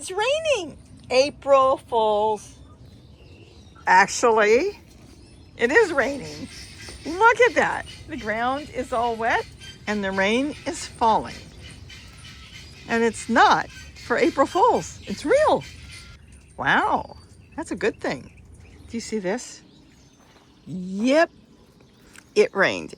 It's raining. April Fools. Actually, it is raining. Look at that. The ground is all wet and the rain is falling. And it's not for April Fools. It's real. Wow, that's a good thing. Do you see this? Yep, it rained.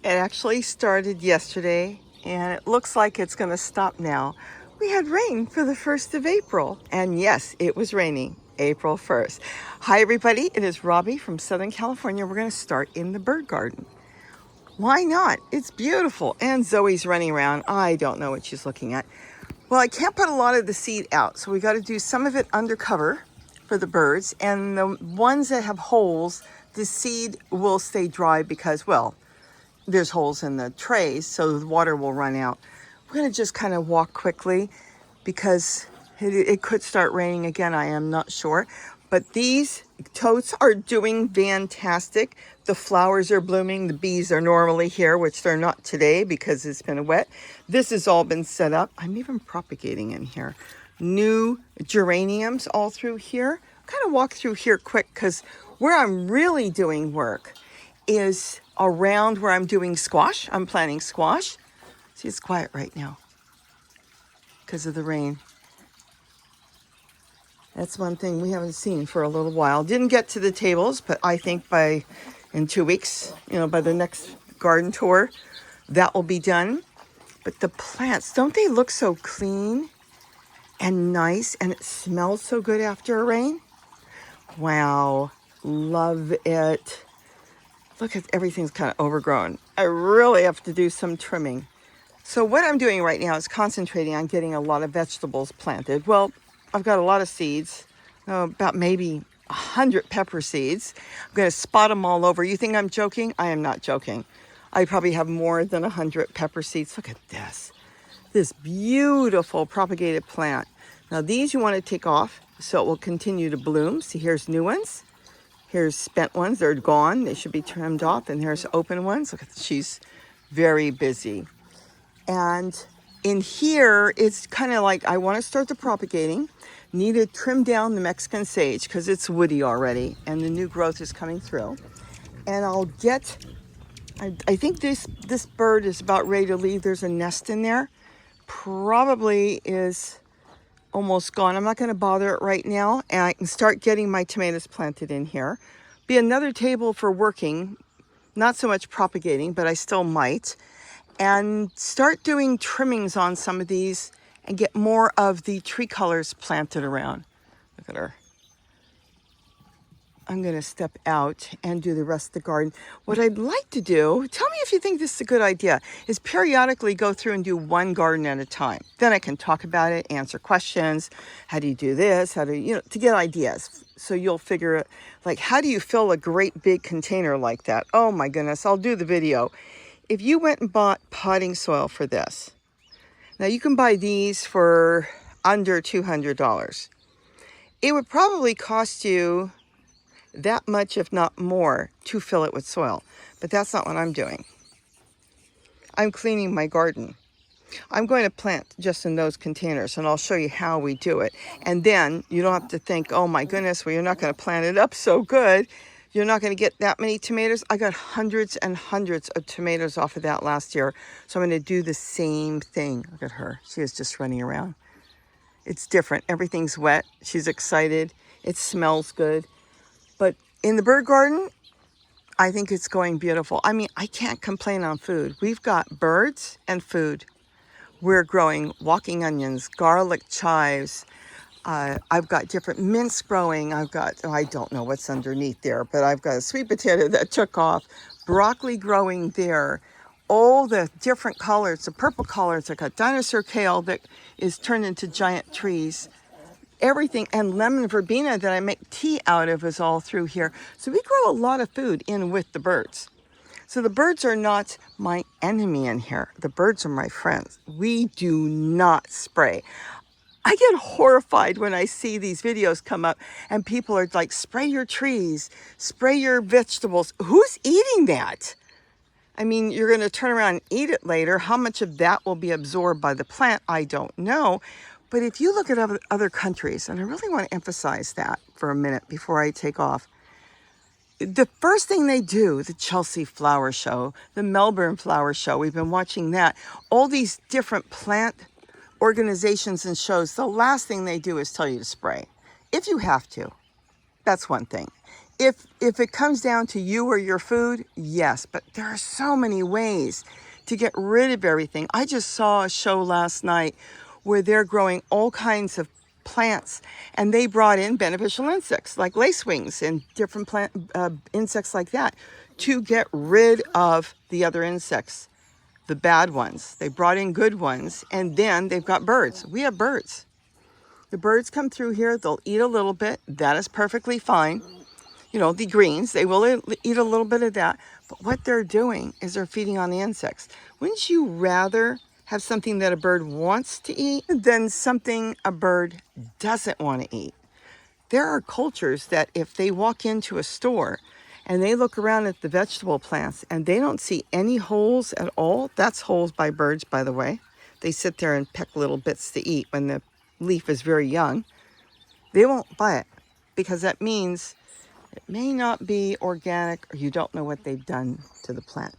It actually started yesterday and it looks like it's going to stop now. We had rain for the 1st of April. And yes, it was raining April 1st. Hi, everybody. It is Robbie from Southern California. We're going to start in the bird garden. Why not? It's beautiful. And Zoe's running around. I don't know what she's looking at. Well, I can't put a lot of the seed out, so we got to do some of it undercover for the birds. And the ones that have holes, the seed will stay dry because, well, there's holes in the trays, so the water will run out. We're going to just kind of walk quickly because it could start raining again. I am not sure. But these totes are doing fantastic. The flowers are blooming. The bees are normally here, which they're not today because it's been wet. This has all been set up. I'm even propagating in here. New geraniums all through here. Kind of walk through here quick because where I'm really doing work is around where I'm doing squash. I'm planting squash. See, it's quiet right now because of the rain. That's one thing we haven't seen for a little while. Didn't get to the tables, but I think in 2 weeks, by the next garden tour, that will be done. But the plants, don't they look so clean and nice, and it smells so good after a rain? Wow, love it. Look at everything's kind of overgrown. I really have to do some trimming. So what I'm doing right now is concentrating on getting a lot of vegetables planted. Well, I've got a lot of seeds, about maybe 100 pepper seeds. I'm going to spot them all over. You think I'm joking? I am not joking. I probably have more than 100 pepper seeds. Look at this beautiful propagated plant. Now these you want to take off so it will continue to bloom. See, here's new ones. Here's spent ones. They're gone. They should be trimmed off. And here's open ones. Look at, she's very busy. And in here, it's kind of like I want to start the propagating. Need to trim down the Mexican sage because it's woody already and the new growth is coming through. And I'll get, I think this bird is about ready to leave. There's a nest in there. Probably is almost gone. I'm not going to bother it right now. And I can start getting my tomatoes planted in here. Be another table for working. Not so much propagating, but I still might. And start doing trimmings on some of these and get more of the tree colors planted around. Look at her. I'm going to step out and do the rest of the garden. What I'd like to do, tell me if you think this is a good idea, is periodically go through and do one garden at a time. Then I can talk about it, answer questions. How do you do this? How do you, to get ideas. So you'll figure it, like, how do you fill a great big container like that? Oh my goodness, I'll do the video. If you went and bought potting soil for this, now you can buy these for under $200. It would probably cost you that much, if not more, to fill it with soil. But that's not what I'm doing. I'm cleaning my garden. I'm going to plant just in those containers, and I'll show you how we do it. And then you don't have to think, oh my goodness, well, you're not going to plant it up so good. You're not going to get that many tomatoes. I got hundreds and hundreds of tomatoes off of that last year. So I'm going to do the same thing. Look at her. She is just running around. It's different. Everything's wet. She's excited. It smells good. But in the bird garden, I think it's going beautiful. I mean, I can't complain on food. We've got birds and food. We're growing walking onions, garlic chives. I've got different mints growing. I've got, I don't know what's underneath there, but I've got a sweet potato that took off, broccoli growing there, all the different colors, the purple colors. I got dinosaur kale that is turned into giant trees. Everything, and lemon verbena that I make tea out of is all through here. So we grow a lot of food in with the birds. So the birds are not my enemy in here. The birds are my friends. We do not spray. I get horrified when I see these videos come up and people are like, spray your trees, spray your vegetables. Who's eating that? I mean, you're going to turn around and eat it later. How much of that will be absorbed by the plant? I don't know. But if you look at other countries, and I really want to emphasize that for a minute before I take off, the first thing they do, the Chelsea Flower Show, the Melbourne Flower Show, we've been watching that, all these different plant organizations and shows, the last thing they do is tell you to spray. If you have to, that's one thing. If it comes down to you or your food, yes, but there are so many ways to get rid of everything. I just saw a show last night where they're growing all kinds of plants, and they brought in beneficial insects like lacewings and different plant insects like that to get rid of the other insects, the bad ones. They brought in good ones, and then they've got birds. We have birds. The birds come through here, they'll eat a little bit. That is perfectly fine. You know, the greens, they will eat a little bit of that. But what they're doing is they're feeding on the insects. Wouldn't you rather have something that a bird wants to eat than something a bird doesn't want to eat? There are cultures that if they walk into a store and they look around at the vegetable plants and they don't see any holes at all, that's holes by birds, by the way. They sit there and peck little bits to eat when the leaf is very young. They won't buy it because that means it may not be organic or you don't know what they've done to the plant.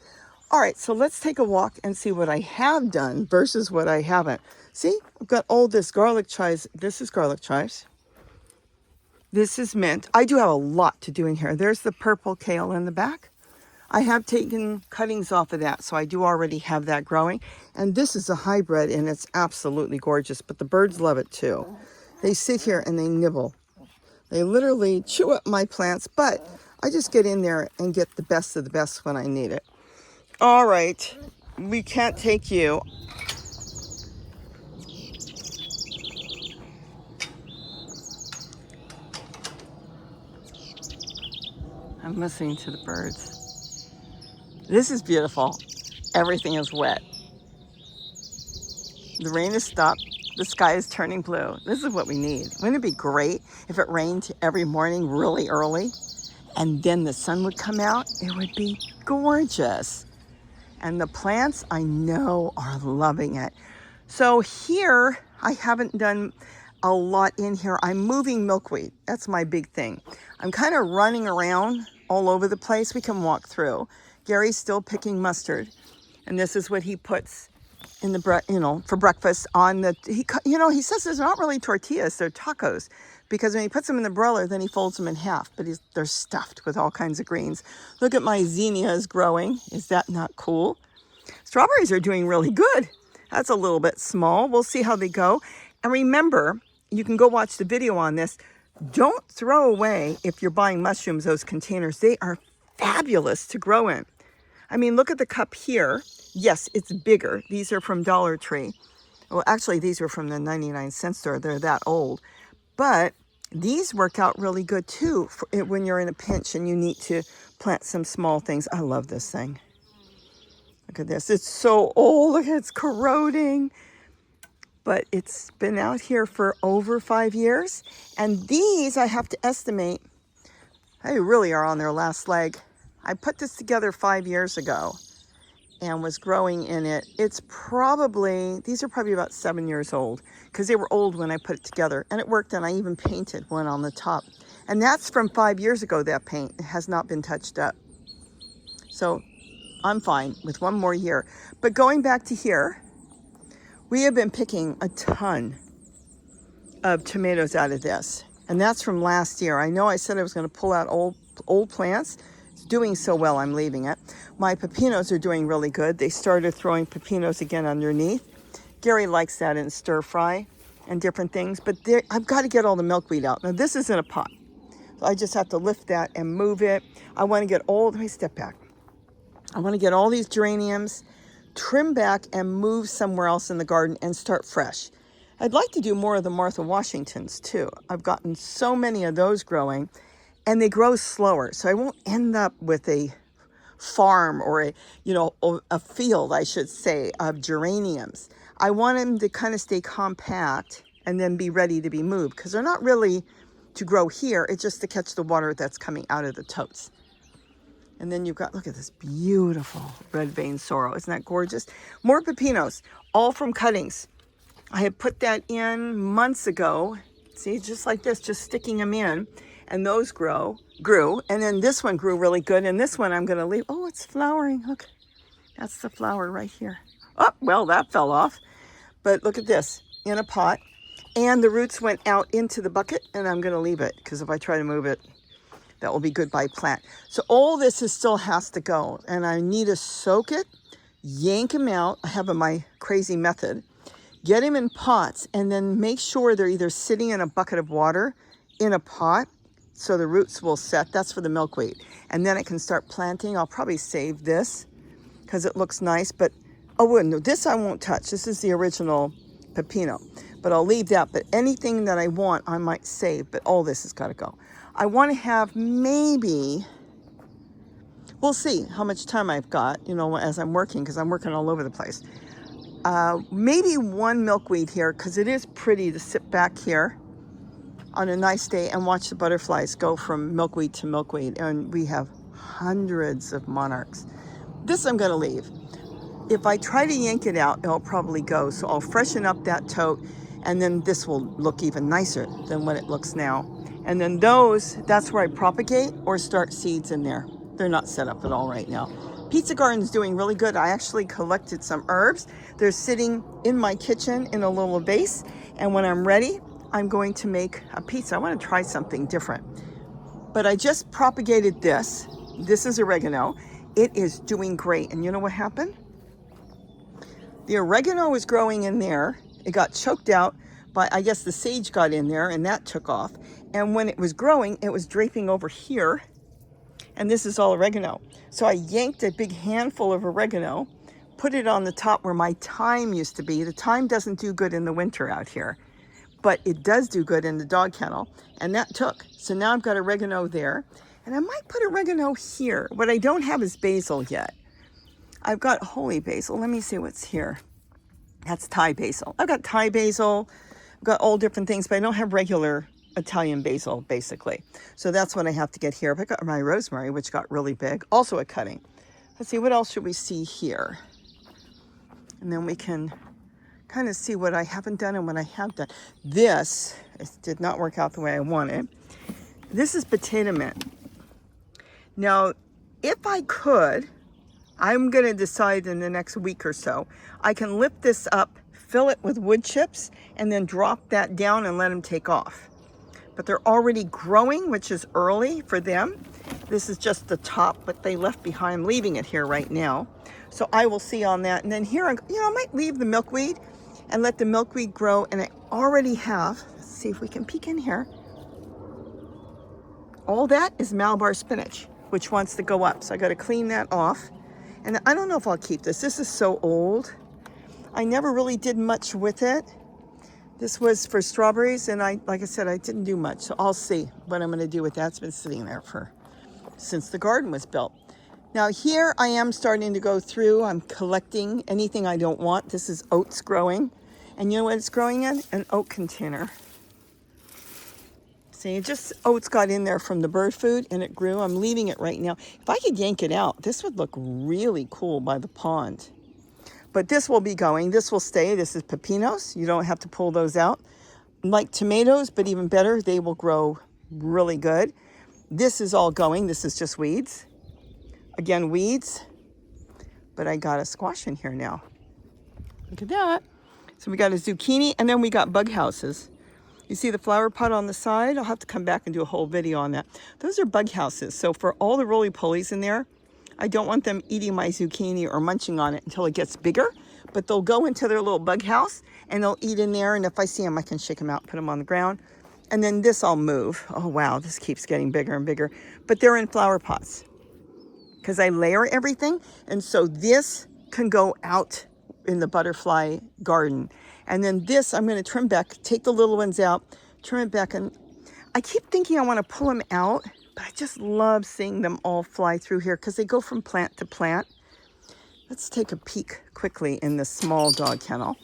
All right, so let's take a walk and see what I have done versus what I haven't. See, I've got all this garlic chives. This is garlic chives. This is mint. I do have a lot to do in here. There's the purple kale in the back. I have taken cuttings off of that, so I do already have that growing. And this is a hybrid, and it's absolutely gorgeous, but the birds love it too. They sit here and they nibble. They literally chew up my plants, but I just get in there and get the best of the best when I need it. All right, we can't take you. I'm listening to the birds. This is beautiful. Everything is wet. The rain has stopped. The sky is turning blue. This is what we need. Wouldn't it be great if it rained every morning really early and then the sun would come out? It would be gorgeous. And the plants, I know, are loving it. So here, I haven't done a lot in here. I'm moving milkweed. That's my big thing. I'm kind of running around all over the place. We can walk through. Gary's still picking mustard. And this is what he puts in the, for breakfast on the, he says there's not really tortillas, they're tacos. Because when he puts them in the broiler, then he folds them in half. But they're stuffed with all kinds of greens. Look at my zinnias growing. Is that not cool? Strawberries are doing really good. That's a little bit small. We'll see how they go. And remember, you can go watch the video on this. Don't throw away, if you're buying mushrooms, those containers. They are fabulous to grow in. I mean, look at the cup here. Yes, it's bigger. These are from Dollar Tree. Well, actually, these are from the 99-cent store. They're that old. But these work out really good too when you're in a pinch and you need to plant some small things. I love this thing. Look at this. It's so old. Look, it's corroding. But it's been out here for over 5 years. And these, I have to estimate, they really are on their last leg. I put this together 5 years ago and was growing in it. These are probably about 7 years old because they were old when I put it together, and it worked, and I even painted one on the top. And that's from 5 years ago, that paint. It has not been touched up. So I'm fine with one more year. But going back to here, we have been picking a ton of tomatoes out of this, and that's from last year. I know I said I was going to pull out old plants. Doing so well, I'm leaving it. My pepinos are doing really good. They started throwing pepinos again underneath. Gary likes that in stir fry and different things, but I've got to get all the milkweed out. Now this is in a pot, so I just have to lift that and move it. I want to get let me step back. I want to get all these geraniums, trim back and move somewhere else in the garden and start fresh. I'd like to do more of the Martha Washingtons too. I've gotten so many of those growing. And they grow slower, so I won't end up with a farm or a field, I should say, of geraniums. I want them to kind of stay compact and then be ready to be moved because they're not really to grow here. It's just to catch the water that's coming out of the totes. And then you've got, look at this beautiful red vein sorrel. Isn't that gorgeous? More pepinos, all from cuttings. I had put that in months ago. See, just like this, just sticking them in, and those grew. And then this one grew really good, and this one I'm going to leave. Oh, it's flowering. Look, that's the flower right here. Oh, well, that fell off. But look at this, in a pot. And the roots went out into the bucket, and I'm going to leave it, because if I try to move it, that will be goodbye plant. So all this still has to go, and I need to soak it, yank them out. I have my crazy method. Get them in pots, and then make sure they're either sitting in a bucket of water in a pot, so the roots will set. That's for the milkweed. And then I can start planting. I'll probably save this because it looks nice, but oh no, this I won't touch. This is the original pepino, but I'll leave that. But anything that I want, I might save, but all this has got to go. I want to have maybe, we'll see how much time I've got, you know, as I'm working, because I'm working all over the place. Maybe one milkweed here, because it is pretty to sit back here on a nice day and watch the butterflies go from milkweed to milkweed. And we have hundreds of monarchs. This I'm going to leave. If I try to yank it out, it'll probably go. So I'll freshen up that tote, and then this will look even nicer than what it looks now. And then those, that's where I propagate or start seeds in there. They're not set up at all right now. Pizza Garden's doing really good. I actually collected some herbs. They're sitting in my kitchen in a little vase. And when I'm ready, I'm going to make a pizza. I want to try something different. But I just propagated this. This is oregano. It is doing great. And you know what happened? The oregano was growing in there. It got choked out, but I guess the sage got in there and that took off. And when it was growing, it was draping over here. And this is all oregano. So I yanked a big handful of oregano, put it on the top where my thyme used to be. The thyme doesn't do good in the winter out here, but it does do good in the dog kennel. And that took. So now I've got oregano there. And I might put oregano here. What I don't have is basil yet. I've got holy basil. Let me see what's here. That's Thai basil. I've got Thai basil. I've got all different things, but I don't have regular Italian basil, basically. So that's what I have to get here. But I got my rosemary, which got really big. Also a cutting. Let's see, what else should we see here? And then we can kind of see what I haven't done and what I have done. This did not work out the way I wanted. This is potato mint. Now, if I could, I'm going to decide in the next week or so, I can lift this up, fill it with wood chips, and then drop that down and let them take off. But they're already growing, which is early for them. This is just the top, but they left behind. I'm leaving it here right now. So I will see on that. And then here, I might leave the milkweed and let the milkweed grow. And I already have, let's see if we can peek in here. All that is Malabar spinach, which wants to go up. So I got to clean that off. And I don't know if I'll keep this. This is so old. I never really did much with it. This was for strawberries, and like I said, I didn't do much. So I'll see what I'm going to do with that. It's been sitting there since the garden was built. Now here I am starting to go through. I'm collecting anything I don't want. This is oats growing. And you know what it's growing in? An oat container. See, just oats got in there from the bird food and it grew. I'm leaving it right now. If I could yank it out, this would look really cool by the pond. But this will be going. This will stay. This is pepinos. You don't have to pull those out. Like tomatoes, but even better, they will grow really good. This is all going. This is just weeds. Again, weeds. But I got a squash in here now. Look at that. So we got a zucchini, and then we got bug houses. You see the flower pot on the side? I'll have to come back and do a whole video on that. Those are bug houses. So for all the roly-polies in there, I don't want them eating my zucchini or munching on it until it gets bigger. But they'll go into their little bug house, and they'll eat in there. And if I see them, I can shake them out, put them on the ground. And then this I'll move. Oh, wow, this keeps getting bigger and bigger. But they're in flower pots because I layer everything. And so this can go out in the butterfly garden. And then this, I'm going to trim back, take the little ones out, trim it back. And I keep thinking I want to pull them out, but I just love seeing them all fly through here because they go from plant to plant. Let's take a peek quickly in this small dog kennel.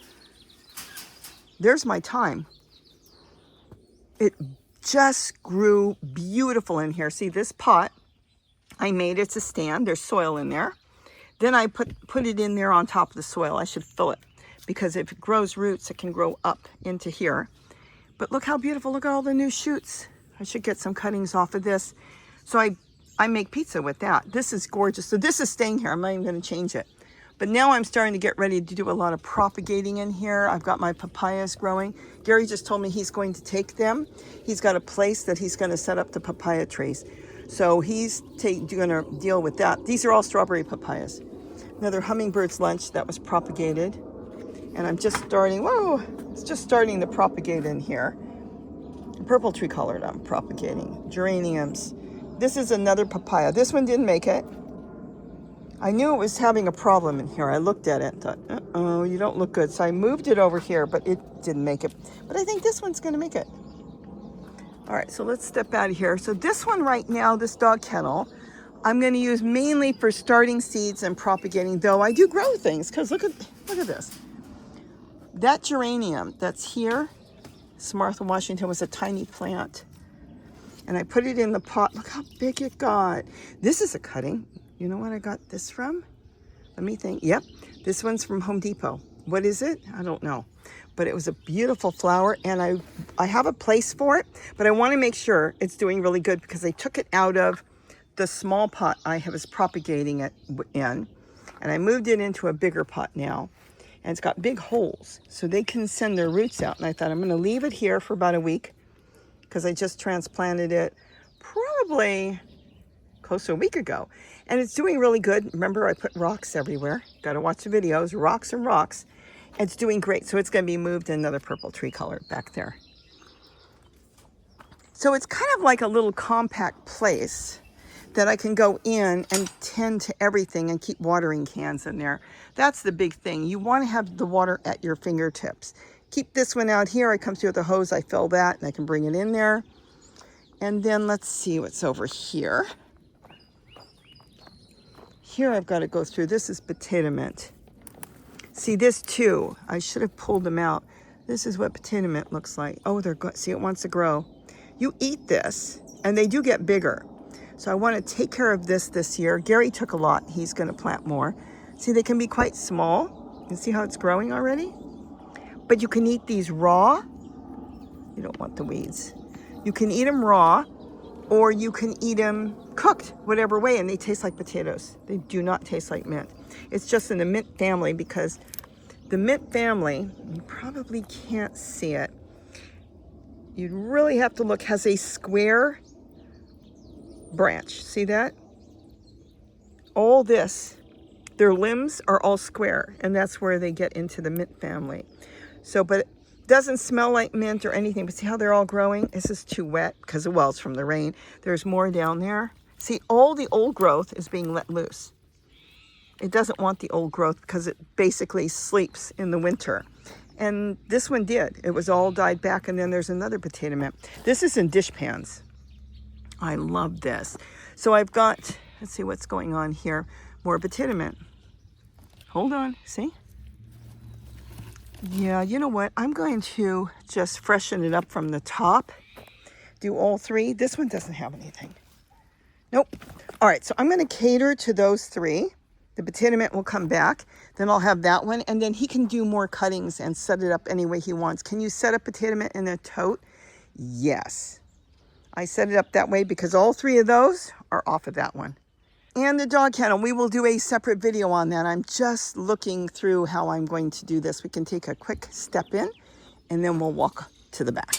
There's my thyme. It just grew beautiful in here. See this pot, I made it to stand. There's soil in there. Then I put it in there on top of the soil. I should fill it. because if it grows roots, it can grow up into here. But look how beautiful, look at all the new shoots. I should get some cuttings off of this. So I make pizza with that. This is gorgeous. So this is staying here. I'm not even going to change it. But now I'm starting to get ready to do a lot of propagating in here. I've got my papayas growing. Gary just told me he's going to take them. He's got a place that he's going to set up the papaya trees. So he's going to deal with that. These are all strawberry papayas. Another Hummingbirds lunch that was propagated. And I'm just starting, whoa, it's just starting to propagate in here. Purple tree colored I'm propagating. Geraniums. This is another papaya. This one didn't make it. I knew it was having a problem in here. I looked at it and thought, uh-oh, you don't look good. So I moved it over here, but it didn't make it. But I think this one's going to make it. All right, so let's step out of here. So this one right now, this dog kennel, I'm going to use mainly for starting seeds and propagating, though I do grow things, because look at this. That geranium that's here, Martha Washington, was a tiny plant. And I put it in the pot. Look how big it got. This is a cutting. You know what I got this from? Let me think. Yep, this one's from Home Depot. What is it? I don't know. But it was a beautiful flower, and I have a place for it, but I want to make sure it's doing really good because I took it out of the small pot I was propagating it in, and I moved it into a bigger pot now, and it's got big holes, so they can send their roots out. And I thought I'm going to leave it here for about a week because I just transplanted it probably close to a week ago. And it's doing really good. Remember, I put rocks everywhere. Got to watch the videos, rocks and rocks. It's doing great. So it's going to be moved in another purple tree color back there. So it's kind of like a little compact place that I can go in and tend to everything and keep watering cans in there. That's the big thing. You want to have the water at your fingertips. Keep this one out here. I come through with a hose. I fill that and I can bring it in there. And then let's see what's over here. Here I've got to go through. This is potato mint. See this too. I should have pulled them out. This is what potato mint looks like. Oh, see, it wants to grow. You eat this and they do get bigger. So I want to take care of this year. Gary took a lot. He's going to plant more. See, they can be quite small. You see how it's growing already? But you can eat these raw. You don't want the weeds. You can eat them raw, or you can eat them cooked, whatever way, and they taste like potatoes. They do not taste like mint. It's just in the mint family, because the mint family, you probably can't see it. You'd really have to look, has a square branch. See that? All this, their limbs are all square, and that's where they get into the mint family. So, but it doesn't smell like mint or anything, but see how they're all growing? This is too wet because, well, it's from the rain. There's more down there. See, all the old growth is being let loose. It doesn't want the old growth because it basically sleeps in the winter. And this one did. It was all died back, and then there's another potato mint. This is in dish pans. I love this. So I've got, let's see what's going on here. More potato mint. Hold on, see? Yeah, you know what? I'm going to just freshen it up from the top. Do all three. This one doesn't have anything. Nope. All right, so I'm going to cater to those three. The potato mint will come back. Then I'll have that one. And then he can do more cuttings and set it up any way he wants. Can you set up potato mint in a tote? Yes. I set it up that way because all three of those are off of that one. And the dog kennel, we will do a separate video on that. I'm just looking through how I'm going to do this. We can take a quick step in and then we'll walk to the back.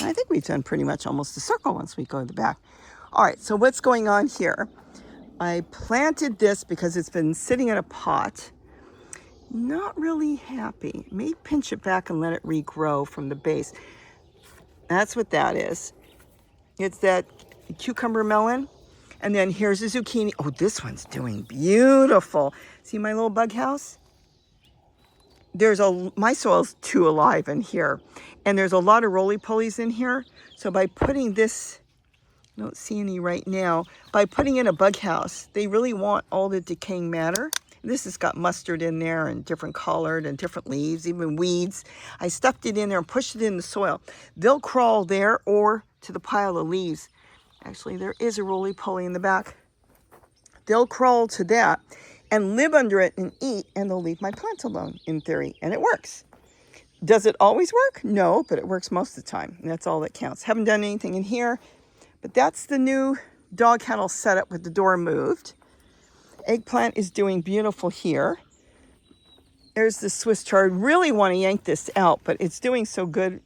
And I think we've done pretty much almost a circle once we go to the back. All right, so what's going on here? I planted this because it's been sitting in a pot. Not really happy. May pinch it back and let it regrow from the base. That's what that is. It's that cucumber melon. And then here's a zucchini. Oh, this one's doing beautiful. See my little bug house? My soil's too alive in here. And there's a lot of roly-polies in here. So by putting this, I don't see any right now. By putting in a bug house, they really want all the decaying matter. This has got mustard in there and different colored and different leaves, even weeds. I stuffed it in there and pushed it in the soil. They'll crawl there or to the pile of leaves. Actually, there is a roly-poly in the back. They'll crawl to that. and live under it and eat, and they'll leave my plant alone in theory, and it works. Does it always work? No, but it works most of the time, and that's all that counts. Haven't done anything in here, but that's the new dog kennel setup with the door moved. Eggplant is doing beautiful here. There's the Swiss chard. Really want to yank this out, but it's doing so good,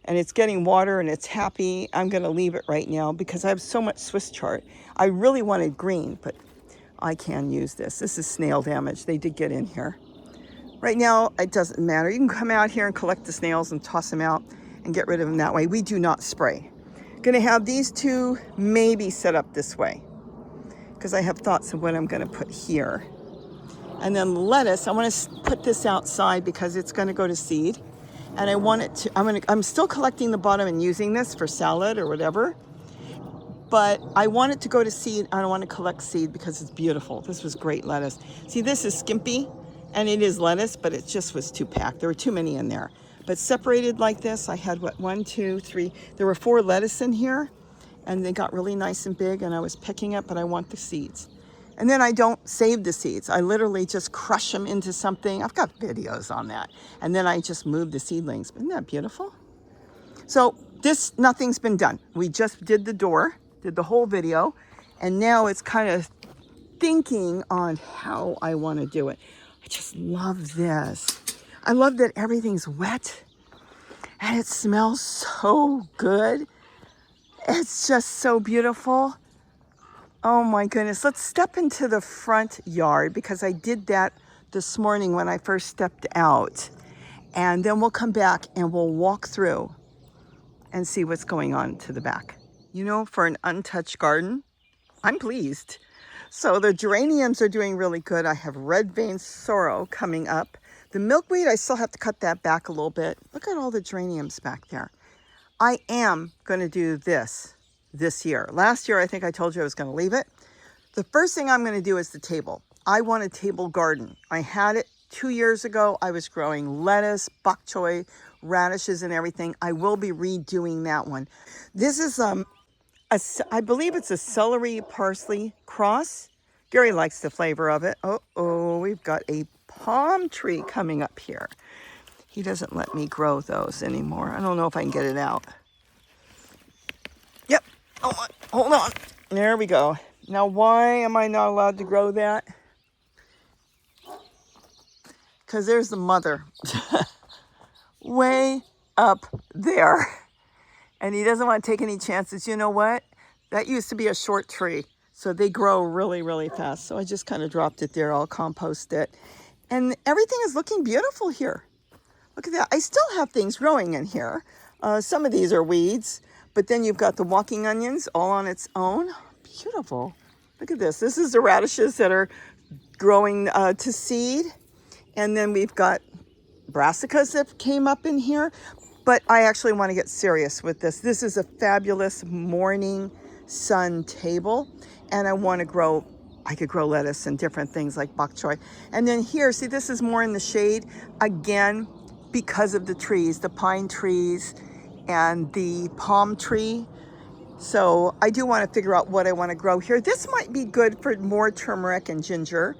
and it's getting water, and it's happy. I'm going to leave it right now because I have so much Swiss chard. I really wanted green, but I can use this. This is snail damage. They did get in here. Right now, it doesn't matter. You can come out here and collect the snails and toss them out and get rid of them that way. We do not spray. Gonna have these two maybe set up this way because I have thoughts of what I'm gonna put here. And then lettuce, I wanna put this outside because it's gonna go to seed. And I want it to, I'm still collecting the bottom and using this for salad or whatever. But I want it to go to seed. I don't want to collect seed because it's beautiful. This was great lettuce. See, this is skimpy. And it is lettuce, but it just was too packed. There were too many in there. But separated like this, I had what, 1, 2, 3. There were 4 lettuce in here, and they got really nice and big, and I was picking it, but I want the seeds. And then I don't save the seeds. I literally just crush them into something. I've got videos on that. And then I just move the seedlings. Isn't that beautiful? So this, nothing's been done. We just did the door, did the whole video, and now it's kind of thinking on how I want to do it. I just love this. I love that everything's wet and it smells so good. It's just so beautiful. Oh my goodness. Let's step into the front yard because I did that this morning when I first stepped out. And then we'll come back and we'll walk through and see what's going on to the back. You know, for an untouched garden, I'm pleased. So the geraniums are doing really good. I have red vein sorrel coming up. The milkweed, I still have to cut that back a little bit. Look at all the geraniums back there. I am going to do this year. Last year, I think I told you I was going to leave it. The first thing I'm going to do is the table. I want a table garden. I had it 2 years ago. I was growing lettuce, bok choy, radishes, and everything. I will be redoing that one. This is I believe it's a celery parsley cross. Gary likes the flavor of it. Oh, we've got a palm tree coming up here. He doesn't let me grow those anymore. I don't know if I can get it out. Yep. Oh, hold on. There we go. Now, why am I not allowed to grow that? Because there's the mother. Way up there. And he doesn't want to take any chances. You know what? That used to be a short tree. So they grow really, really fast. So I just kind of dropped it there. I'll compost it. And everything is looking beautiful here. Look at that. I still have things growing in here. Some of these are weeds. But then you've got the walking onions all on its own. Beautiful. Look at this. This is the radishes that are growing to seed. And then we've got brassicas that came up in here. But I actually want to get serious with this. This is a fabulous morning sun table. And I want to grow, I could grow lettuce and different things like bok choy. And then here, see, this is more in the shade. Again, because of the trees, the pine trees and the palm tree. So I do want to figure out what I want to grow here. This might be good for more turmeric and ginger.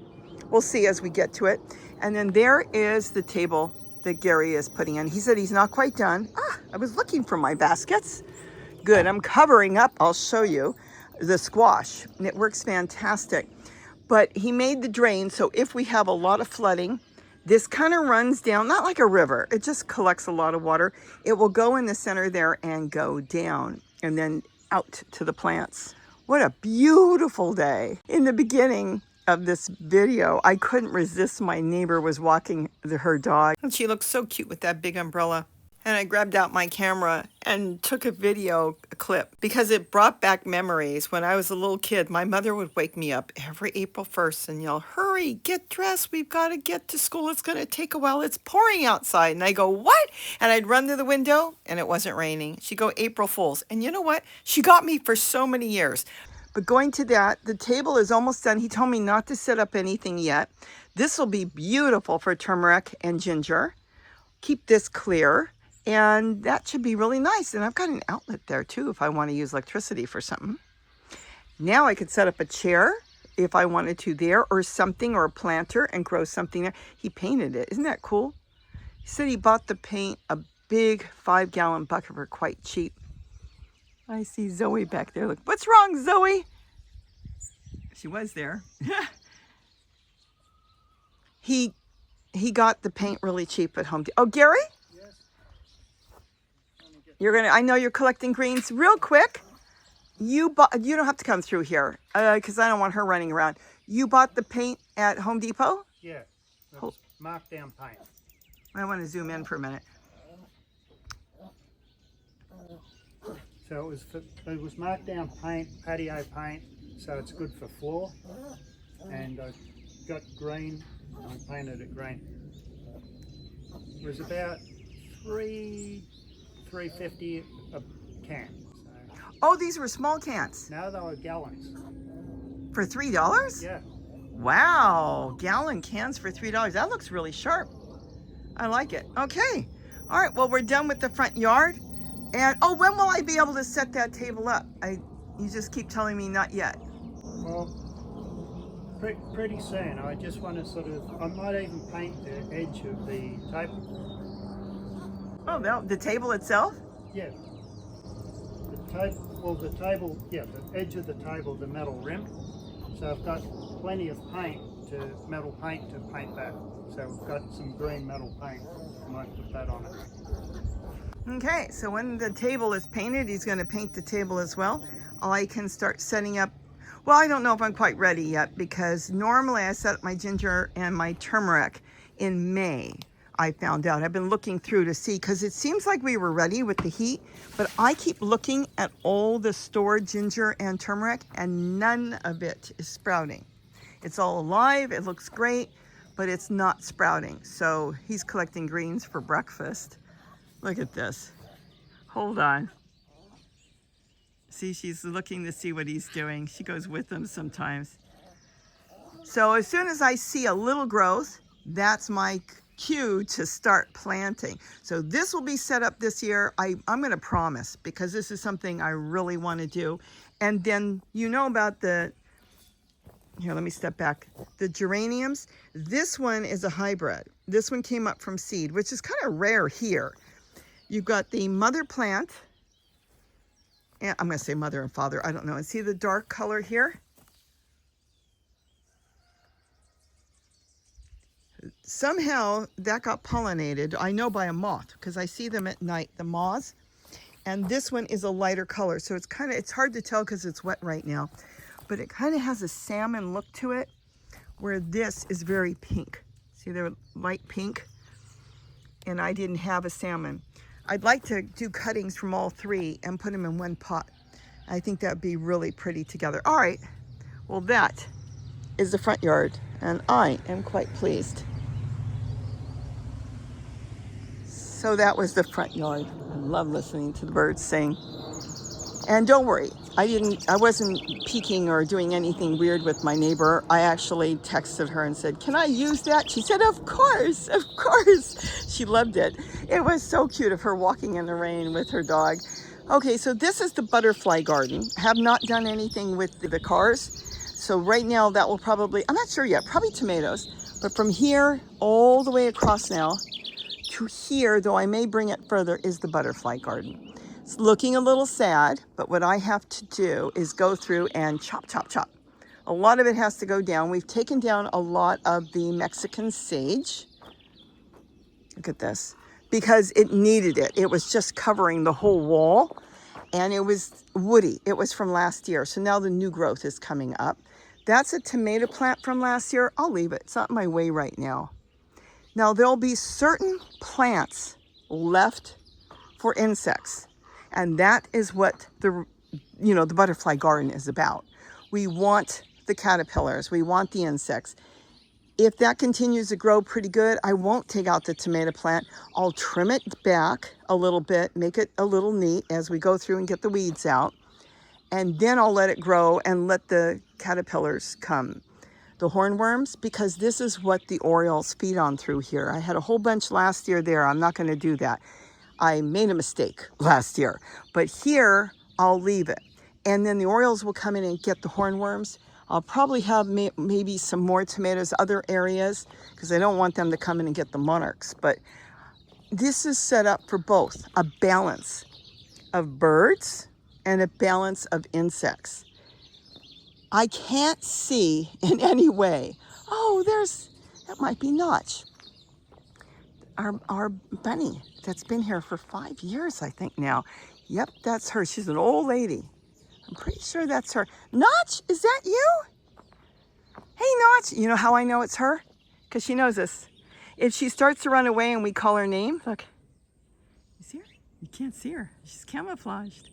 We'll see as we get to it. And then there is the table that Gary is putting in. He said he's not quite done. I was looking for my baskets. Good, I'm covering up, I'll show you, the squash. And it works fantastic. But he made the drain, so if we have a lot of flooding, this kind of runs down, not like a river, it just collects a lot of water. It will go in the center there and go down and then out to the plants. What a beautiful day. In the beginning of this video, I couldn't resist. My neighbor was walking her dog, and she looked so cute with that big umbrella. And I grabbed out my camera and took a video clip because it brought back memories. When I was a little kid, my mother would wake me up every April 1st and yell, "Hurry, get dressed. We've got to get to school. It's going to take a while. It's pouring outside." And I go, "What?" And I'd run to the window and it wasn't raining. She'd go, "April Fools." And you know what? She got me for so many years. But going to that, the table is almost done. He told me not to set up anything yet. This will be beautiful for turmeric and ginger. Keep this clear. And that should be really nice. And I've got an outlet there too if I want to use electricity for something. Now I could set up a chair if I wanted to there, or something, or a planter, and grow something there. He painted it. Isn't that cool? He said he bought the paint, a big 5-gallon bucket for quite cheap. I see Zoe back there. Look, what's wrong, Zoe? She was there. He got the paint really cheap at Home Depot. Oh, Gary? Yes. I know you're collecting greens real quick. You don't have to come through here because I don't want her running around. You bought the paint at Home Depot? Yeah, it was markdown paint. I want to zoom in for a minute. So it was markdown paint, patio paint, so it's good for floor. And I got green, and I painted it green. It was about $3.50 a can. So. Oh, these were small cans. No, they were gallons. For $3? Yeah. Wow, gallon cans for $3. That looks really sharp. I like it. Okay. All right, well, we're done with the front yard. And, oh, when will I be able to set that table up? You just keep telling me not yet. Well, pretty soon. I just want to I might even paint the edge of the table. Oh, no, the table itself? Yeah. The table, yeah, the edge of the table, the metal rim. So I've got plenty of metal paint to paint that. So we've got some green metal paint. I might put that on it. Okay, so when the table is painted, he's going to paint the table as well. I can start setting up. Well, I don't know if I'm quite ready yet because normally I set up my ginger and my turmeric in May. I found out. I've been looking through to see because it seems like we were ready with the heat, but I keep looking at all the stored ginger and turmeric and none of it is sprouting. It's all alive. It looks great, but it's not sprouting. So he's collecting greens for breakfast. Look at this. Hold on. See, she's looking to see what he's doing. She goes with him sometimes. So as soon as I see a little growth, that's my cue to start planting. So this will be set up this year. I'm going to promise because this is something I really want to do. And then you know about here, let me step back. The geraniums. This one is a hybrid. This one came up from seed, which is kind of rare here. You've got the mother plant, and I'm going to say mother and father, I don't know. And see the dark color here? Somehow that got pollinated, I know by a moth, because I see them at night, the moths. And this one is a lighter color, so it's hard to tell because it's wet right now. But it kind of has a salmon look to it, where this is very pink. See, they're light pink, and I didn't have a salmon. I'd like to do cuttings from all three and put them in one pot. I think that'd be really pretty together. All right, well, that is the front yard, and I am quite pleased. So that was the front yard. I love listening to the birds sing. And don't worry, I wasn't peeking or doing anything weird with my neighbor. I actually texted her and said, "Can I use that?" She said, of course. She loved it. It was so cute of her walking in the rain with her dog. Okay, so this is the butterfly garden. Have not done anything with the cars. So right now that will probably, I'm not sure yet, probably tomatoes. But from here all the way across now to here, though I may bring it further, is the butterfly garden. It's looking a little sad, but what I have to do is go through and chop, chop, chop. A lot of it has to go down. We've taken down a lot of the Mexican sage. Look at this. Because it needed it. It was just covering the whole wall, and it was woody. It was from last year, so now the new growth is coming up. That's a tomato plant from last year. I'll leave it. It's not in my way right now. Now, there'll be certain plants left for insects. And that is what the butterfly garden is about. We want the caterpillars. We want the insects. If that continues to grow pretty good, I won't take out the tomato plant. I'll trim it back a little bit, make it a little neat as we go through and get the weeds out. And then I'll let it grow and let the caterpillars come. The hornworms, because this is what the orioles feed on through here. I had a whole bunch last year there. I'm not going to do that. I made a mistake last year, but here I'll leave it. And then the orioles will come in and get the hornworms. I'll probably have maybe some more tomatoes other areas because I don't want them to come in and get the monarchs. But this is set up for both a balance of birds and a balance of insects. I can't see in any way. Oh, that might be Notch. Our bunny that's been here for 5 years, I think now. Yep, that's her. She's an old lady. I'm pretty sure that's her. Notch, is that you? Hey, Notch. You know how I know it's her? Because she knows us. If she starts to run away and we call her name, look. You see her? You can't see her. She's camouflaged.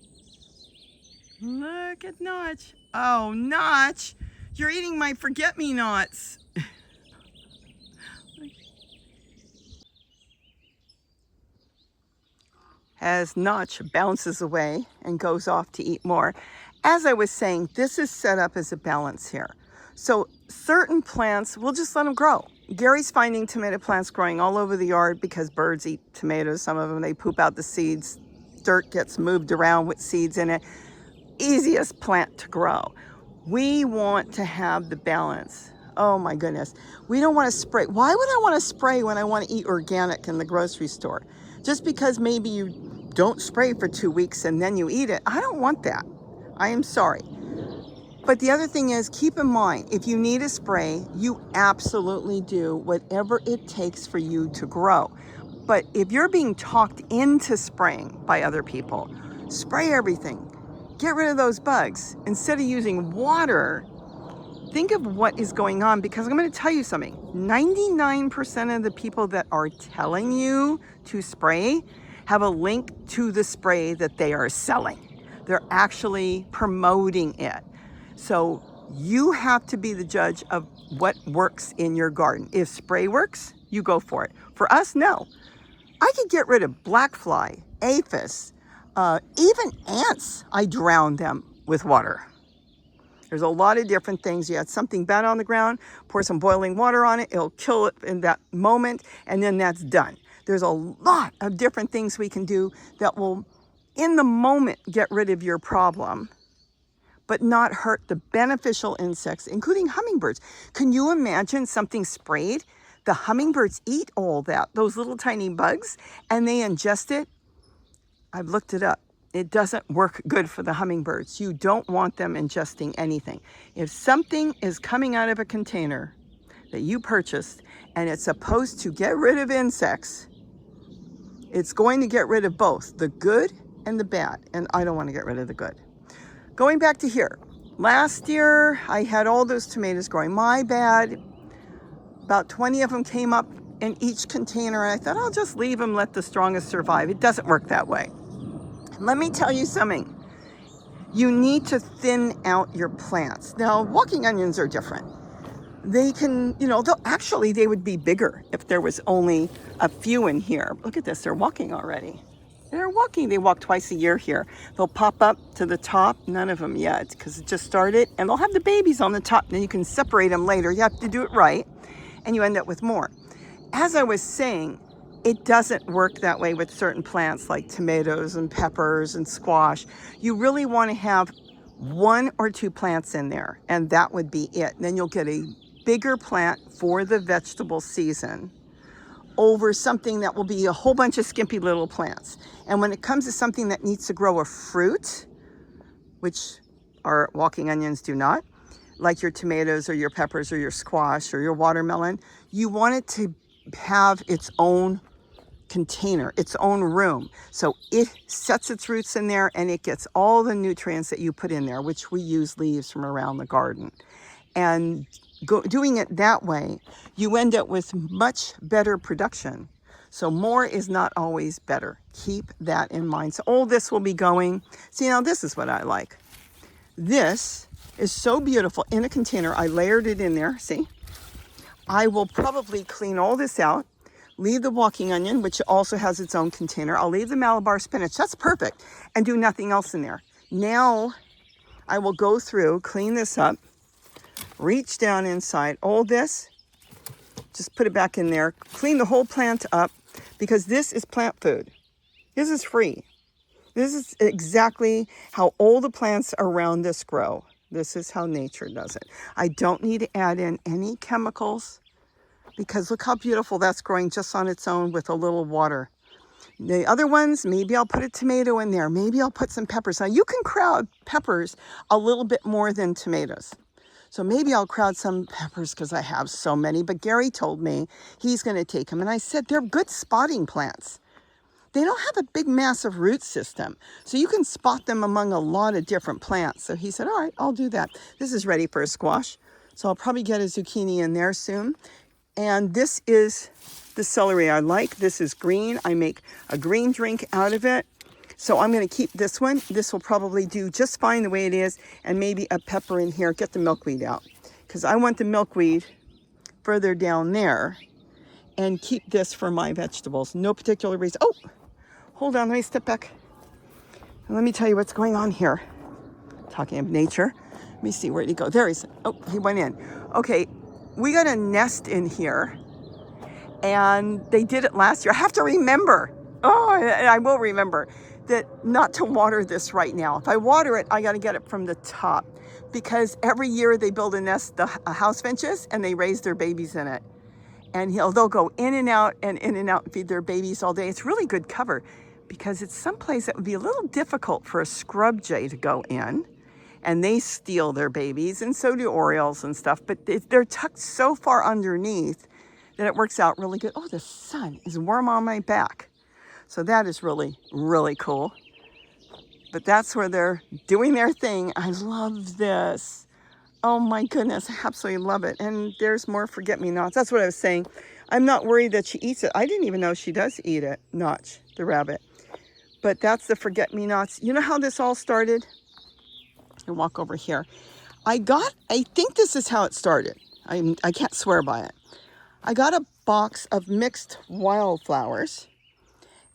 Look at Notch. Oh, Notch, you're eating my forget-me-nots. As Notch bounces away and goes off to eat more, as I was saying, this is set up as a balance here. So certain plants, we'll just let them grow. Gary's finding tomato plants growing all over the yard because birds eat tomatoes. Some of them, they poop out the seeds. Dirt gets moved around with seeds in it. Easiest plant to grow. We want to have the balance. Oh my goodness. We don't want to spray. Why would I want to spray when I want to eat organic in the grocery store? Just because maybe you don't spray for 2 weeks and then you eat it. I don't want that. I am sorry. But the other thing is, keep in mind, if you need a spray, you absolutely do whatever it takes for you to grow. But if you're being talked into spraying by other people, spray everything. Get rid of those bugs. Instead of using water, think of what is going on, because I'm going to tell you something. 99% of the people that are telling you to spray have a link to the spray that they are selling. They're actually promoting it. So you have to be the judge of what works in your garden. If spray works, you go for it. For us, no. I could get rid of black fly, aphis, even ants. I drown them with water. There's a lot of different things. You had something bad on the ground, pour some boiling water on it, it'll kill it in that moment, and then that's done. There's a lot of different things we can do that will, in the moment, get rid of your problem, but not hurt the beneficial insects, including hummingbirds. Can you imagine something sprayed? The hummingbirds eat all that, those little tiny bugs, and they ingest it. I've looked it up. It doesn't work good for the hummingbirds. You don't want them ingesting anything. If something is coming out of a container that you purchased and it's supposed to get rid of insects, it's going to get rid of both the good and the bad. And I don't want to get rid of the good. Going back to here, last year I had all those tomatoes growing. My bad. About 20 of them came up in each container. And I thought, I'll just leave them, let the strongest survive. It doesn't work that way. Let me tell you something. You need to thin out your plants. Now, walking onions are different. They can, they would be bigger if there was only a few in here. Look at this, they're walking already. They're walking, they walk twice a year here. They'll pop up to the top, none of them yet, because it just started, and they'll have the babies on the top. Then you can separate them later. You have to do it right, and you end up with more. As I was saying, it doesn't work that way with certain plants like tomatoes and peppers and squash. You really want to have 1 or 2 plants in there, and that would be it. And then you'll get a bigger plant for the vegetable season over something that will be a whole bunch of skimpy little plants. And when it comes to something that needs to grow a fruit, which our walking onions do not, like your tomatoes or your peppers or your squash or your watermelon, you want it to have its own container, its own room. So it sets its roots in there and it gets all the nutrients that you put in there, which we use leaves from around the garden. And doing it that way, you end up with much better production. So more is not always better. Keep that in mind. So all this will be going. See, now this is what I like. This is so beautiful in a container. I layered it in there, see? I will probably clean all this out, leave the walking onion, which also has its own container. I'll leave the Malabar spinach, that's perfect, and do nothing else in there. Now I will go through, clean this up, reach down inside all this, just put it back in there, clean the whole plant up, because this is plant food. This is free. This is exactly how all the plants around this grow. This is how nature does it. I don't need to add in any chemicals because look how beautiful that's growing just on its own with a little water. The other ones, maybe I'll put a tomato in there. Maybe I'll put some peppers. Now you can crowd peppers a little bit more than tomatoes. So maybe I'll crowd some peppers because I have so many. But Gary told me he's going to take them. And I said, they're good spotting plants. They don't have a big, massive root system. So you can spot them among a lot of different plants. So he said, all right, I'll do that. This is ready for a squash. So I'll probably get a zucchini in there soon. And this is the celery I like. This is green. I make a green drink out of it. So I'm going to keep this one. This will probably do just fine the way it is. And maybe a pepper in here. Get the milkweed out. Because I want the milkweed further down there. And keep this for my vegetables. No particular reason. Oh, hold on. Let me step back. And let me tell you what's going on here. Talking of nature. Let me see. Where'd he go? There he is. Oh, he went in. Okay. We got a nest in here. And they did it last year. I have to remember. Oh, I will remember that not to water this right now. If I water it, I got to get it from the top because every year they build a nest, the house finches, and they raise their babies in it. And they'll go in and out and feed their babies all day. It's really good cover because it's someplace that would be a little difficult for a scrub jay to go in. And they steal their babies, and so do orioles and stuff. But they're tucked so far underneath that it works out really good. Oh, the sun is warm on my back. So that is really, really cool. But that's where they're doing their thing. I love this. Oh my goodness, I absolutely love it. And there's more forget-me-nots. That's what I was saying. I'm not worried that she eats it. I didn't even know she does eat it, Notch, the rabbit. But that's the forget-me-nots. You know how this all started? I'll walk over here. I think this is how it started. I can't swear by it. I got a box of mixed wildflowers,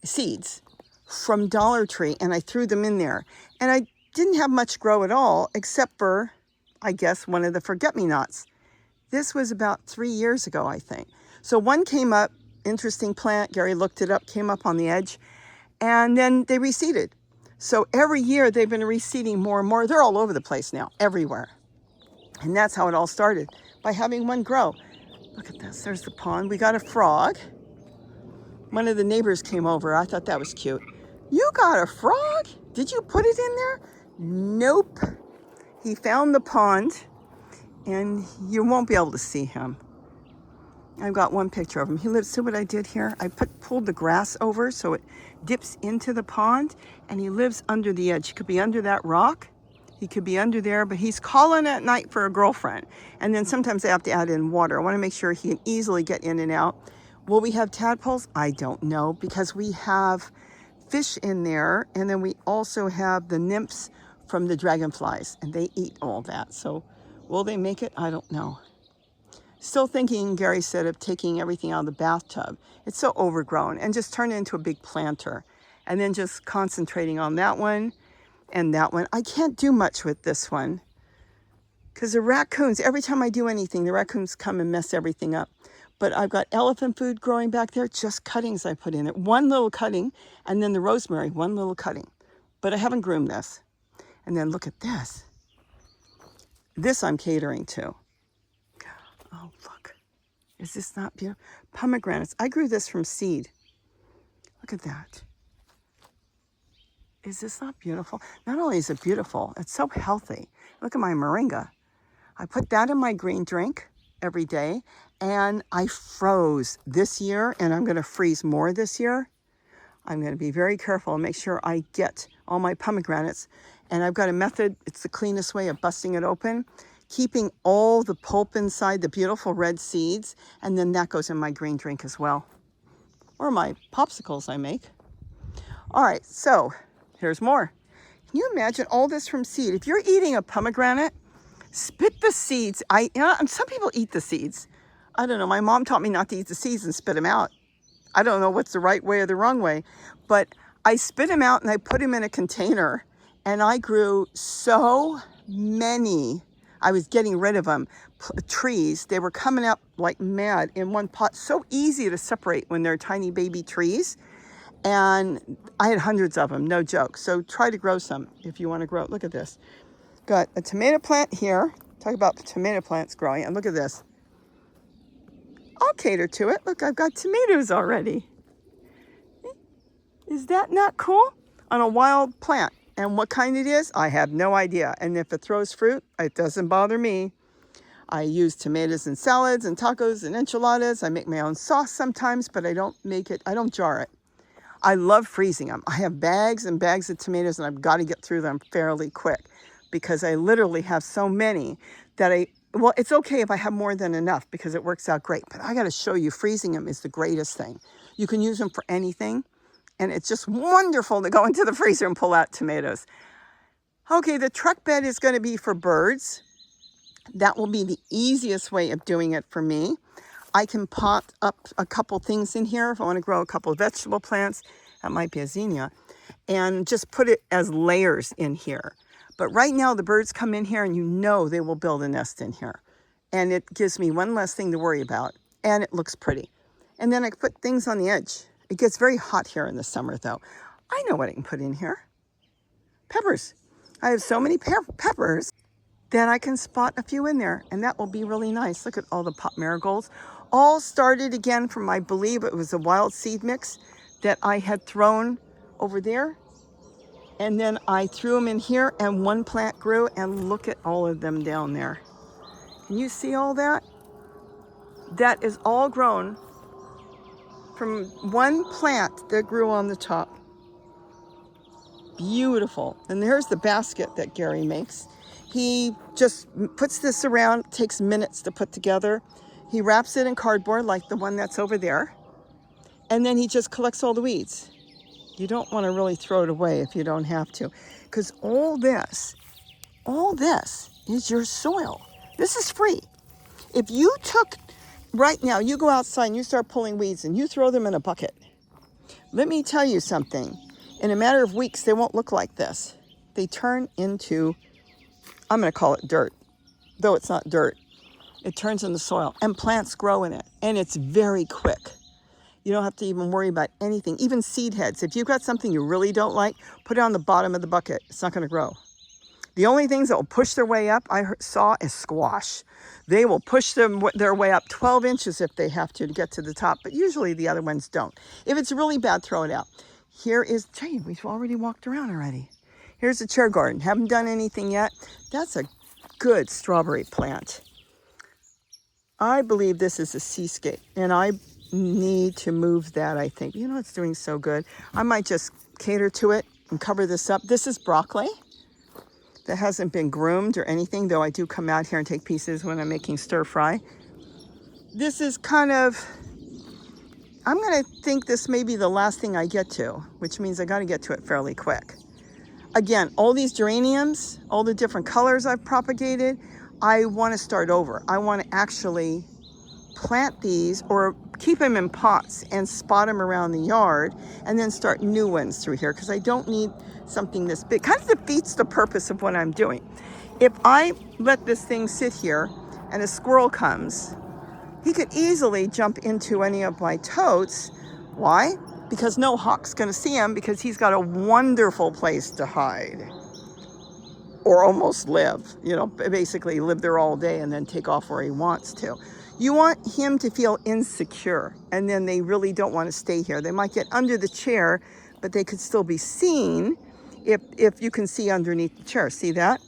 seeds, from Dollar Tree, and I threw them in there. And I didn't have much grow at all, except for, I guess, one of the forget-me-nots. This was about 3 years ago, I think. So one came up, interesting plant. Gary looked it up, came up on the edge, and then they reseeded. So every year they've been reseeding more and more. They're all over the place now, everywhere. And that's how it all started, by having one grow. Look at this, there's the pond. We got a frog. One of the neighbors came over. I thought that was cute. You got a frog? Did you put it in there? Nope. He found the pond and you won't be able to see him. I've got one picture of him. He lives, see what I did here? I pulled the grass over so it dips into the pond and he lives under the edge. He could be under that rock. He could be under there, but he's calling at night for a girlfriend. And then sometimes I have to add in water. I want to make sure he can easily get in and out. Will we have tadpoles? I don't know because we have fish in there. And then we also have the nymphs from the dragonflies and they eat all that. So will they make it? I don't know. Still thinking, Gary said, of taking everything out of the bathtub. It's so overgrown and just turn it into a big planter. And then just concentrating on that one and that one. I can't do much with this one because the raccoons, every time I do anything, the raccoons come and mess everything up. But I've got elephant food growing back there, just cuttings I put in it. One little cutting, and then the rosemary, one little cutting. But I haven't groomed this. And then look at this. This I'm catering to. Oh, look. Is this not beautiful? Pomegranates. I grew this from seed. Look at that. Is this not beautiful? Not only is it beautiful, it's so healthy. Look at my moringa. I put that in my green drink every day, and I froze this year, and I'm going to freeze more this year. I'm going to be very careful and make sure I get all my pomegranates. And I've got a method. It's the cleanest way of busting it open, keeping all the pulp inside, the beautiful red seeds, and then that goes in my green drink as well, or my popsicles I make. All right, so here's more. Can you imagine all this from seed? If you're eating a pomegranate, spit the seeds. Some people eat the seeds. I don't know. My mom taught me not to eat the seeds and spit them out. I don't know what's the right way or the wrong way, but I spit them out and I put them in a container, and I grew so many. I was getting rid of them. Trees, they were coming up like mad in one pot. So easy to separate when they're tiny baby trees. And I had hundreds of them, no joke. So try to grow some if you want to grow. Look at this. Got a tomato plant here. Talk about tomato plants growing. And look at this. I'll cater to it. Look, I've got tomatoes already. Is that not cool? On a wild plant. And what kind it is, I have no idea. And if it throws fruit, it doesn't bother me. I use tomatoes in salads and tacos and enchiladas. I make my own sauce sometimes, but I don't jar it. I love freezing them. I have bags and bags of tomatoes, and I've got to get through them fairly quick because I literally have so many that well, it's okay if I have more than enough because it works out great. But I got to show you, freezing them is the greatest thing. You can use them for anything, and it's just wonderful to go into the freezer and pull out tomatoes. Okay, the truck bed is going to be for birds. That will be the easiest way of doing it for me. I can pot up a couple things in here if I want to grow a couple of vegetable plants. That might be a zinnia. And just put it as layers in here. But right now the birds come in here and you know they will build a nest in here. And it gives me one less thing to worry about. And it looks pretty. And then I put things on the edge. It gets very hot here in the summer though. I know what I can put in here. Peppers. I have so many peppers that I can spot a few in there, and that will be really nice. Look at all the pot marigolds. All started again from, I believe it was a wild seed mix that I had thrown over there. And then I threw them in here and one plant grew, and look at all of them down there. Can you see all that? That is all grown from one plant that grew on the top. Beautiful. And there's the basket that Gary makes. He just puts this around, takes minutes to put together. He wraps it in cardboard like the one that's over there. And then he just collects all the weeds. You don't want to really throw it away if you don't have to. Because all this is your soil. This is free. If you took, right now, you go outside and you start pulling weeds and you throw them in a bucket. Let me tell you something. In a matter of weeks, they won't look like this. They turn into, I'm going to call it dirt, though it's not dirt. It turns into soil, and plants grow in it, and it's very quick. You don't have to even worry about anything, even seed heads. If you've got something you really don't like, put it on the bottom of the bucket. It's not going to grow. The only things that will push their way up, saw, is squash. They will push their way up 12 inches if they have to get to the top, but usually the other ones don't. If it's really bad, throw it out. Here is, we've already walked around already. Here's the chair garden. Haven't done anything yet. That's a good strawberry plant. I believe this is a seascape, and I need to move that, I think. You know, it's doing so good. I might just cater to it and cover this up. This is broccoli that hasn't been groomed or anything, though I do come out here and take pieces when I'm making stir fry. This is kind of, I'm going to think this may be the last thing I get to, which means I got to get to it fairly quick. Again, all these geraniums, all the different colors I've propagated, I want to start over. I want to actually plant these or keep them in pots and spot them around the yard and then start new ones through here because I don't need something this big. Kind of defeats the purpose of what I'm doing. If I let this thing sit here and a squirrel comes, he could easily jump into any of my totes. Why? Because no hawk's going to see him because he's got a wonderful place to hide. Or almost live, you know, basically live there all day and then take off where he wants to. You want him to feel insecure, and then they really don't want to stay here. They might get under the chair, but they could still be seen if you can see underneath the chair. See that?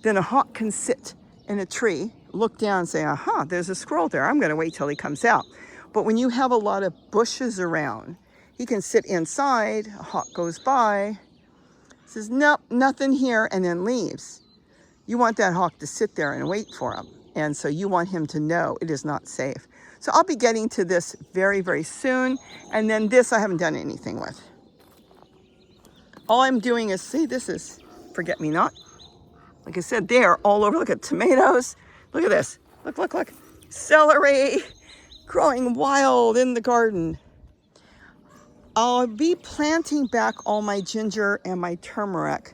Then a hawk can sit in a tree, look down and say, aha, there's a squirrel there. I'm going to wait till he comes out. But when you have a lot of bushes around, he can sit inside, a hawk goes by, says, nope, nothing here, and then leaves. You want that hawk to sit there and wait for him. And so you want him to know it is not safe. So I'll be getting to this very, very soon. And then this I haven't done anything with. All I'm doing is, see, this is forget-me-not. Like I said, they're all over. Look at tomatoes. Look at this. Look, look, look. Celery growing wild in the garden. I'll be planting back all my ginger and my turmeric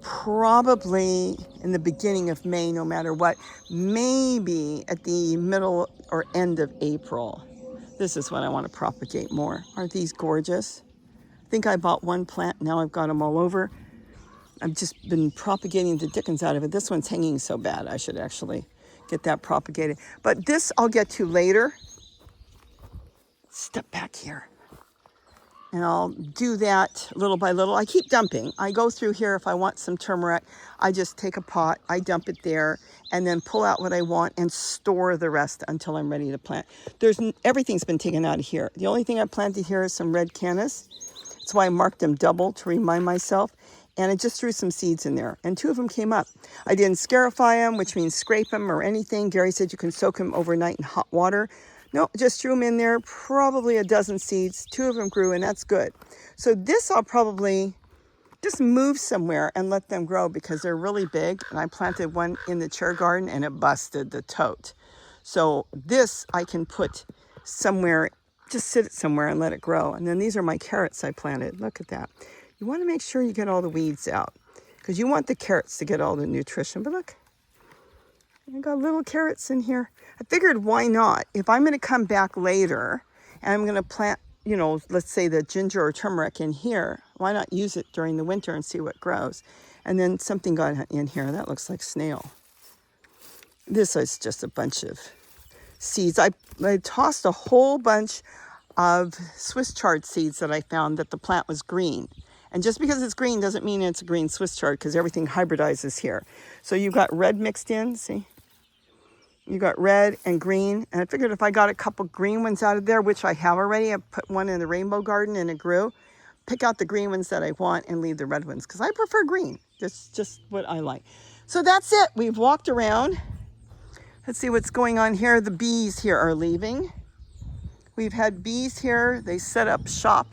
probably in the beginning of May, no matter what, maybe at the middle or end of April. This is what I want to propagate more. Aren't these gorgeous? I think I bought one plant, now I've got them all over. I've just been propagating the dickens out of it. This one's hanging so bad. I should actually get that propagated. But this I'll get to later. Step back here. And I'll do that little by little. I keep dumping. I go through here if I want some turmeric. I just take a pot, I dump it there, and then pull out what I want and store the rest until I'm ready to plant. Everything's been taken out of here. The only thing I planted here is some red cannas. That's why I marked them double to remind myself. And I just threw some seeds in there, and 2 of them came up. I didn't scarify them, which means scrape them or anything. Gary said you can soak them overnight in hot water. No, just threw them in there, probably a dozen seeds. 2 of them grew, and that's good. So this I'll probably just move somewhere and let them grow because they're really big. And I planted one in the chair garden, and it busted the tote. So this I can put somewhere, just sit it somewhere and let it grow. And then these are my carrots I planted. Look at that. You want to make sure you get all the weeds out because you want the carrots to get all the nutrition. But look, I got little carrots in here. I figured why not? If I'm going to come back later and I'm going to plant, you know, let's say the ginger or turmeric in here, why not use it during the winter and see what grows? And then something got in here. That looks like snail. This is just a bunch of seeds. I tossed a whole bunch of Swiss chard seeds that I found that the plant was green. And just because it's green doesn't mean it's a green Swiss chard because everything hybridizes here. So you've got red mixed in, see? You got red and green. And I figured if I got a couple green ones out of there, which I have already, I put one in the rainbow garden and it grew. Pick out the green ones that I want and leave the red ones because I prefer green. That's just what I like. So that's it. We've walked around. Let's see what's going on here. The bees here are leaving. We've had bees here. They set up shop.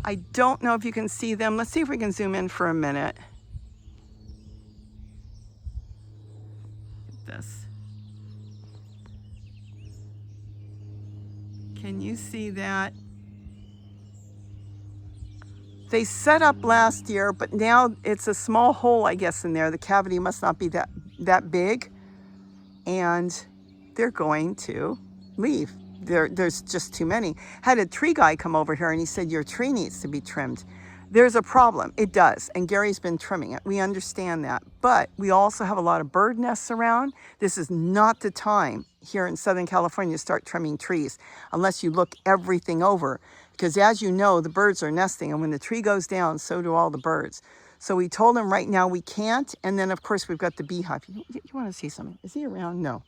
I don't know if you can see them. Let's see if we can zoom in for a minute. Look at this. Can you see that? They set up last year, but now it's a small hole, I guess, in there. The cavity must not be that big. And they're going to leave. There's just too many. Had a tree guy come over here and he said, your tree needs to be trimmed. There's a problem. It does. And Gary's been trimming it. We understand that. But we also have a lot of bird nests around. This is not the time here in Southern California to start trimming trees unless you look everything over. Because as you know, the birds are nesting. And when the tree goes down, so do all the birds. So we told him right now we can't. And then, of course, we've got the beehive. You want to see something? Is he around? No.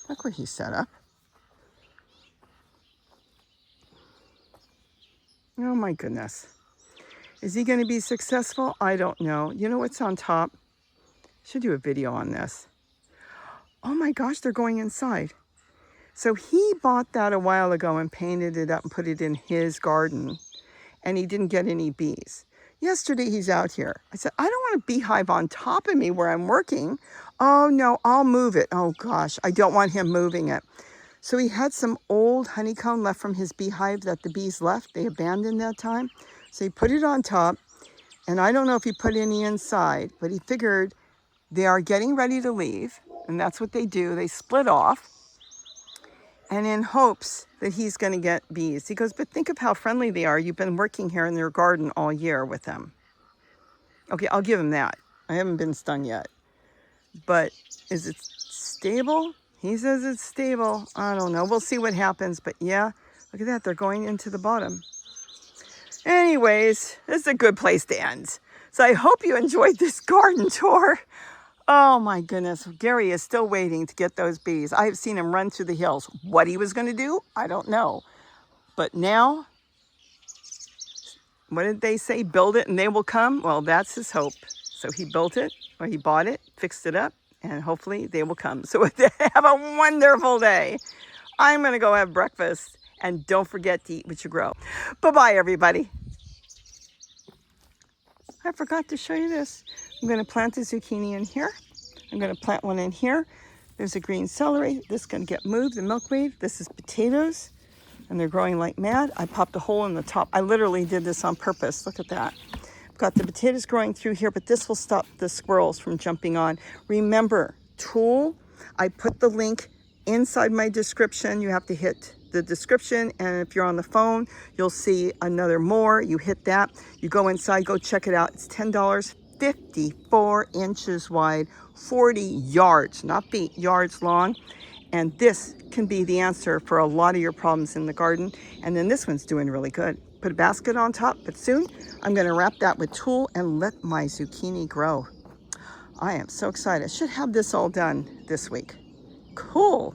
Look where he's set up. Oh my goodness. Is he going to be successful? I don't know. You know what's on top? Should do a video on this. Oh my gosh, they're going inside. So he bought that a while ago and painted it up and put it in his garden. And he didn't get any bees. Yesterday he's out here. I said, I don't want a beehive on top of me where I'm working. Oh no, I'll move it. Oh gosh, I don't want him moving it. So he had some old honeycomb left from his beehive that the bees left. They abandoned that time. So he put it on top. And I don't know if he put any inside, but he figured they are getting ready to leave. And that's what they do. They split off. And in hopes that he's going to get bees. He goes, but think of how friendly they are. You've been working here in their garden all year with them. Okay, I'll give him that. I haven't been stung yet. But is it stable? He says it's stable. I don't know. We'll see what happens. But yeah, look at that. They're going into the bottom. Anyways, this is a good place to end. So I hope you enjoyed this garden tour. Oh my goodness. Gary is still waiting to get those bees. I have seen him run through the hills. What he was going to do, I don't know. But now, what did they say? Build it and they will come? Well, that's his hope. So he built it, or he bought it, fixed it up, and hopefully they will come. So have a wonderful day. I'm going to go have breakfast. And don't forget to eat what you grow. Bye-bye, everybody. I forgot to show you this. I'm going to plant a zucchini in here. I'm going to plant one in here. There's a green celery. This is going to get moved, the milkweed. This is potatoes, and they're growing like mad. I popped a hole in the top. I literally did this on purpose. Look at that. I've got the potatoes growing through here, but this will stop the squirrels from jumping on. Remember, tool, I put the link inside my description. You have to hit the description, and if you're on the phone, you'll see another more. You hit that, you go inside, go check it out. It's $10, 54 inches wide, 40 yards, not feet, yards long. And this can be the answer for a lot of your problems in the garden. And then this one's doing really good. Put a basket on top, but soon I'm gonna wrap that with tulle and let my zucchini grow. I am so excited. I should have this all done this week. Cool.